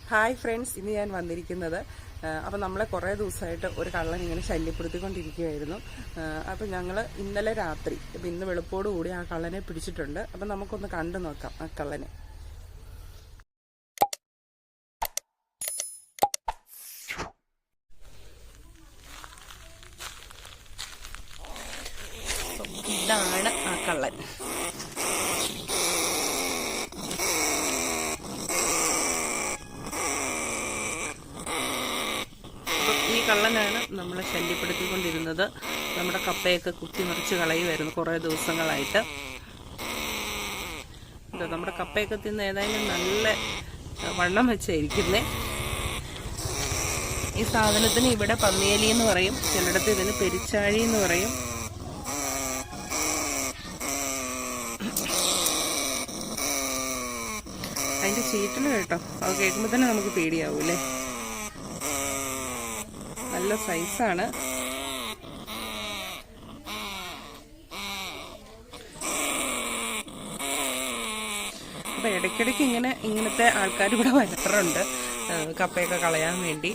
Hi friends, ഇന്ന് ഞാൻ വന്നിരിക്കുന്നത് അപ്പോൾ നമ്മളെ കുറേ ദിവസമായിട്ട് ഒരു കള്ളൻ ഇങ്ങനെ ശല്യപ്പെടുത്തിക്കൊണ്ടിരിക്കുകയായിരുന്നു. അപ്പോൾ ഞങ്ങൾ ഇന്നലെ രാത്രി, അപ്പോൾ ഇന്ന് വെളുപ്പോട് കൂടി ആ കള്ളനെ പിടിച്ചിട്ടുണ്ട്. അപ്പോൾ നമുക്കൊന്ന് കണ്ടു നോക്കാം ആ കള്ളനെ. ഇതാണ് ആ കള്ളൻ. ഈ കള്ളനാണ് നമ്മളെ ശല്യപ്പെടുത്തിക്കൊണ്ടിരുന്നത്. നമ്മുടെ കപ്പയൊക്കെ കുത്തിമറിച്ച് കളയുമായിരുന്നു കുറേ ദിവസങ്ങളായിട്ട്. നമ്മുടെ കപ്പയൊക്കെ തിന്ന് ഏതായാലും നല്ല വണ്ണം വെച്ചായിരിക്കുന്നേ. ഈ സാധനത്തിന് ഇവിടെ പന്നിയലി എന്ന് പറയും, ചിലയിടത്ത് ഇതിന് പെരിച്ചാഴി എന്ന് പറയും. അതിന്റെ ചീറ്റല് കേട്ടോ, അത് കേൾക്കുമ്പോൾ തന്നെ നമുക്ക് പേടിയാവൂല്ലേ. നല്ല സൈസാണ്. അപ്പൊ ഇടയ്ക്കിടയ്ക്ക് ഇങ്ങനത്തെ ആൾക്കാർ ഇവിടെ വരാറുണ്ട് കപ്പയൊക്കെ കളയാൻ വേണ്ടി.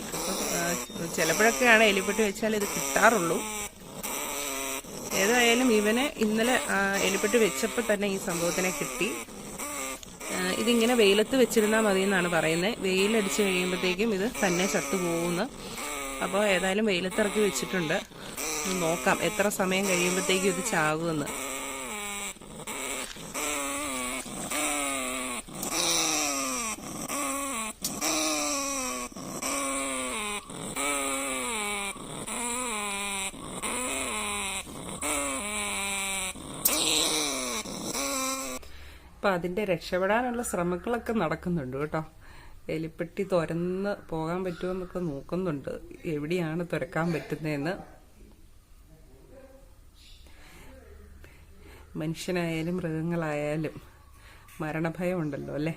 ചിലപ്പോഴൊക്കെയാണ് എലിപ്പെട്ടി വെച്ചാൽ ഇത് കിട്ടാറുള്ളൂ. ഏതായാലും ഇവനെ ഇന്നലെ എലിപ്പെട്ടി വെച്ചപ്പോൾ തന്നെ ഈ സംഭവത്തിനെ കിട്ടി. ഇതിങ്ങനെ വെയിലത്ത് വെച്ചിരുന്നാൽ മതി എന്നാണ് പറയുന്നത്. വെയിലടിച്ച് കഴിയുമ്പോഴത്തേക്കും ഇത് തന്നെ ചത്തുപോകുന്നു. അപ്പോൾ ഏതായാലും വെയിലത്തിറക്കി വെച്ചിട്ടുണ്ട്. നോക്കാം എത്ര സമയം കഴിയുമ്പോഴത്തേക്കും ഇത് ചാകുമെന്ന്. അപ്പം അതിൻ്റെ രക്ഷപ്പെടാനുള്ള ശ്രമങ്ങളൊക്കെ നടക്കുന്നുണ്ട് കേട്ടോ. എലിപ്പെട്ടി തുരന്ന് പോകാൻ പറ്റുമോ എന്നൊക്കെ നോക്കുന്നുണ്ട്, എവിടെയാണ് തുരക്കാൻ പറ്റുന്നതെന്ന്. മനുഷ്യനായാലും മൃഗങ്ങളായാലും മരണഭയം ഉണ്ടല്ലോ അല്ലേ.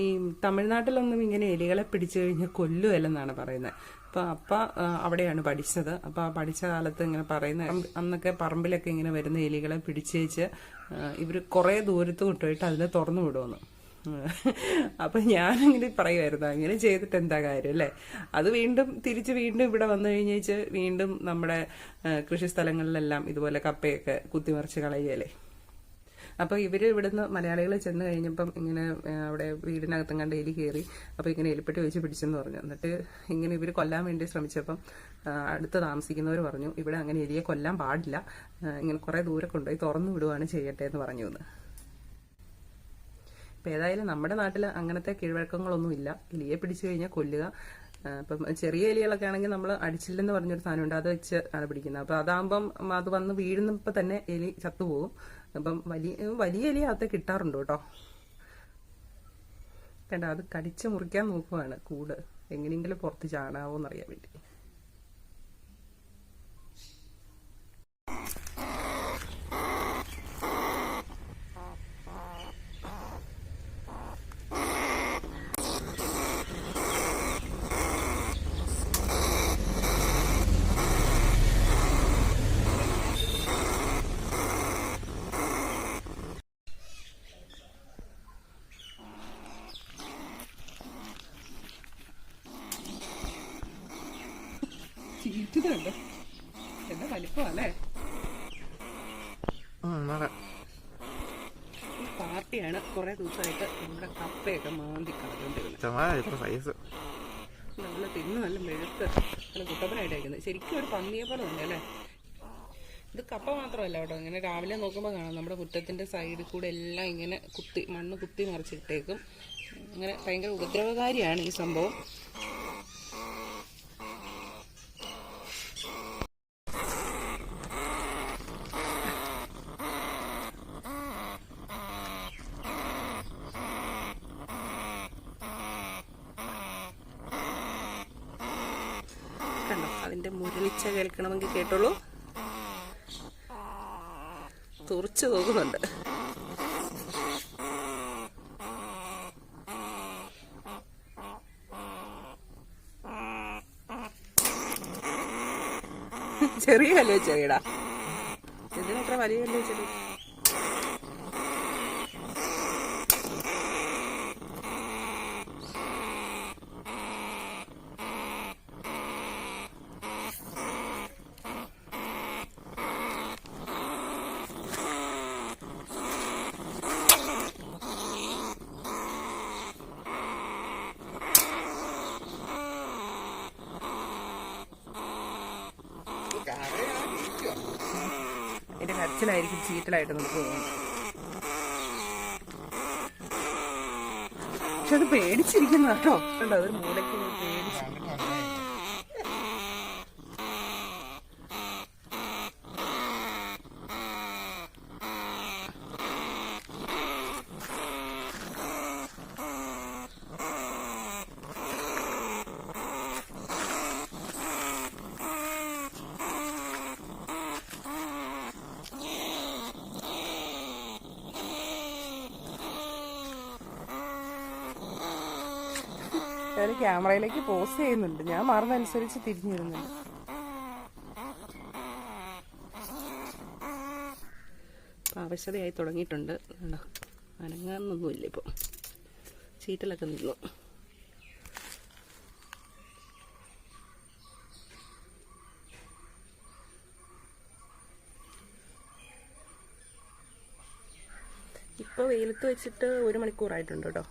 ഈ തമിഴ്നാട്ടിലൊന്നും ഇങ്ങനെ എലികളെ പിടിച്ചു കഴിഞ്ഞാൽ കൊല്ലുമല്ലെന്നാണ് പറയുന്നത്. അപ്പോൾ അപ്പ അവിടെയാണ് പഠിച്ചത്. അപ്പോൾ ആ പഠിച്ച കാലത്ത് ഇങ്ങനെ പറയുന്ന, അന്നൊക്കെ പറമ്പിലൊക്കെ ഇങ്ങനെ വരുന്ന എലികളെ പിടിച്ചേച്ച് ഇവർ കുറേ ദൂരത്ത് കൊണ്ടുപോയിട്ട് അതിനെ തുറന്നു വിടുമെന്ന്. അപ്പം ഞാനിങ്ങനെ പറയുമായിരുന്നു, അങ്ങനെ ചെയ്തിട്ട് എന്താ കാര്യം അല്ലേ. അത് തിരിച്ച് വീണ്ടും ഇവിടെ വന്നു കഴിഞ്ഞേച്ച് വീണ്ടും നമ്മുടെ കൃഷിസ്ഥലങ്ങളിലെല്ലാം ഇതുപോലെ കപ്പയൊക്കെ കുത്തിമറിച്ച് കളയല്ലേ. അപ്പോൾ ഇവർ ഇവിടുന്ന് മലയാളികൾ ചെന്ന് കഴിഞ്ഞപ്പം ഇങ്ങനെ അവിടെ വീടിനകത്തും കണ്ട് എലി കയറി. അപ്പോൾ ഇങ്ങനെ എലിപ്പെട്ടി വെച്ച് പിടിച്ചെന്ന് പറഞ്ഞു. എന്നിട്ട് ഇങ്ങനെ ഇവർ കൊല്ലാൻ വേണ്ടി ശ്രമിച്ചപ്പം അടുത്ത് താമസിക്കുന്നവർ പറഞ്ഞു, ഇവിടെ അങ്ങനെ എലിയെ കൊല്ലാൻ പാടില്ല, ഇങ്ങനെ കുറേ ദൂരെ കൊണ്ടുപോയി തുറന്നു വിടുവാണ് ചെയ്യട്ടെ എന്ന് പറഞ്ഞു എന്ന്. ഇപ്പം ഏതായാലും നമ്മുടെ നാട്ടിൽ അങ്ങനത്തെ കീഴ്വഴക്കങ്ങളൊന്നും ഇല്ല. എലിയെ പിടിച്ചു കഴിഞ്ഞാൽ കൊല്ലുക. ഇപ്പം ചെറിയ എലികളൊക്കെ ആണെങ്കിൽ നമ്മൾ അടിച്ചില്ലെന്ന് പറഞ്ഞൊരു സാധനമുണ്ട്, അത് വെച്ച് ആണ് പിടിക്കുന്നത്. അപ്പോൾ അതാകുമ്പം അത് വന്ന് വീഴുന്നപ്പോൾ തന്നെ എലി ചത്തുപോകും. അപ്പം വലിയ എലി അകത്തെ കിട്ടാറുണ്ട് കേട്ടോ. കണ്ട, അത് കടിച്ച് മുറിക്കാൻ നോക്കുവാണ് കൂട്, എങ്ങനെയെങ്കിലും പുറത്ത് ചാടാവോ എന്നറിയാൻ വേണ്ടി. ചീറ്റുന്നുണ്ട്, എന്താ വലിപ്പമല്ലേ. പാർട്ടിയാണ് കുറെ ദിവസമായിട്ട് നമ്മുടെ കപ്പയൊക്കെ മാന്തി കളഞ്ഞോണ്ടിരുന്നത്. നല്ല തിന്ന് നല്ല മെഴുക്ക് നല്ല കുട്ടപ്പനായിട്ടായിരിക്കുന്നത്. ശരിക്കും ഒരു പന്നിയെ പോലെ ഉണ്ട് അല്ലേ. ഇത് കപ്പ മാത്രമല്ല കേട്ടോ, ഇങ്ങനെ രാവിലെ നോക്കുമ്പോൾ കാണാം നമ്മുടെ മുറ്റത്തിന്റെ സൈഡിൽ കൂടെ എല്ലാം ഇങ്ങനെ മണ്ണ് കുത്തി മറിച്ചിട്ടേക്കും. അങ്ങനെ ഭയങ്കര ഉപദ്രവകാരിയാണ് ഈ സംഭവം. കണ്ടോ, അതിന്റെ മുരളിച്ച കേൾക്കണമെങ്കിൽ കേട്ടോളൂ. തുറച്ചു നോക്കുന്നുണ്ട്. ചെറിയ കല്ല് വെച്ചെറിയടാ. ഇതിനത്ര വലിയ കല്ല് വെച്ചെറിയ. കരച്ചിലായിരിക്കും ചീറ്റലായിട്ട് നമുക്ക് തോന്നുന്നത്. പക്ഷെ അത് പേടിച്ചിരിക്കുന്ന കേട്ടോ, അതൊരു മൂലയ്ക്ക് പേടിച്ചു. ഞാൻ ക്യാമറയിലേക്ക് പോസ് ചെയ്യുന്നുണ്ട്, ഞാൻ മാറുന്നതനുസരിച്ച് തിരിഞ്ഞിരുന്നുണ്ട്. ആവശ്യതയായി തുടങ്ങിയിട്ടുണ്ട്. അനങ്ങാനൊന്നുമില്ല ഇപ്പോൾ, ചീറ്റലൊക്കെ നിന്നു. ഇപ്പോൾ വെയിലത്ത് വെച്ചിട്ട് 1 മണിക്കൂറായിട്ടുണ്ട് കേട്ടോ.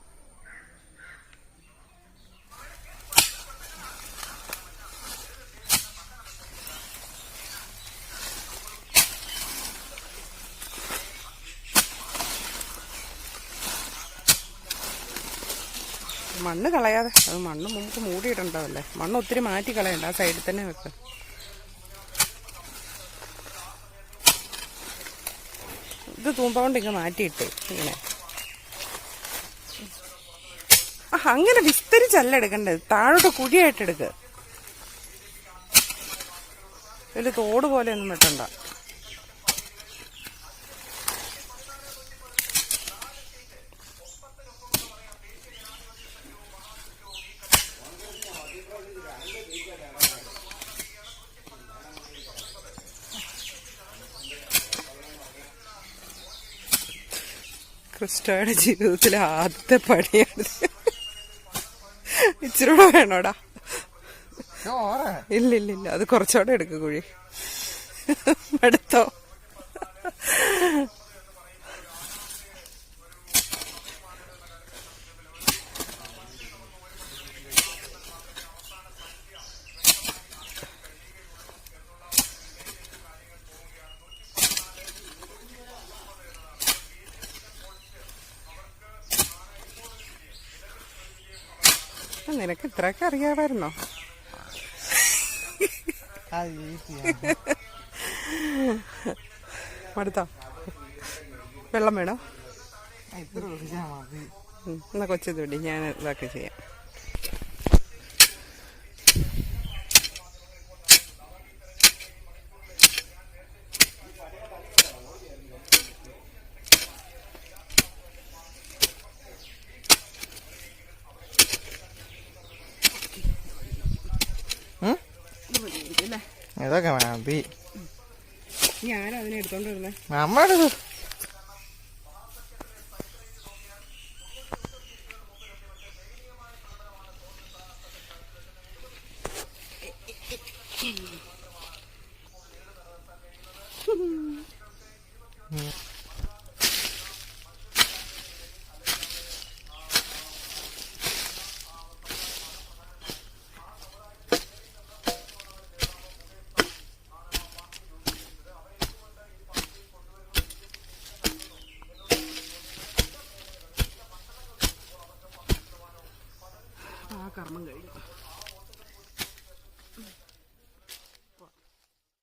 മണ്ണ് കളയാതെ, അത് മണ്ണ് മുമ്പ് മൂടിയിട്ടുണ്ടാവല്ലേ, മണ്ണ് ഒത്തിരി മാറ്റി കളയണ്ട, ആ സൈഡിൽ തന്നെ വെക്കാം. ഇത് തൂമ്പ കൊണ്ട് ഇങ്ങനെ മാറ്റിയിട്ട് ഇങ്ങനെ അങ്ങനെ വിസ്തരിച്ചല്ല എടുക്കേണ്ടത്, താഴോട്ട് കുഴിയായിട്ട് എടുക്കുക. ഇതിൽ തോട് പോലെ ഒന്നും വെട്ടണ്ട. ക്രിസ്റ്റോയുടെ ജീവിതത്തിലെ ആദ്യത്തെ പണിയാണ്. ഇച്ചിരൂടെ വേണോടാ? ഇല്ലില്ല, അത് കുറച്ചുകൂടെ എടുക്കുക കുഴി. എടുത്തോ. നിനക്ക് ഇത്രയൊക്കെ അറിയാമായിരുന്നോ? മടുത്തോ? വെള്ളം വേണോ? എന്നാ കൊച്ചത് വിടി, ഞാൻ ഇതൊക്കെ ചെയ്യാം. ഇതൊക്കെ മതി. ഞാനതിനെ എടുത്തോണ്ട് വരുന്നേ. നമ്മളെടുത്തു. കർമ്മം കഴിഞ്ഞു.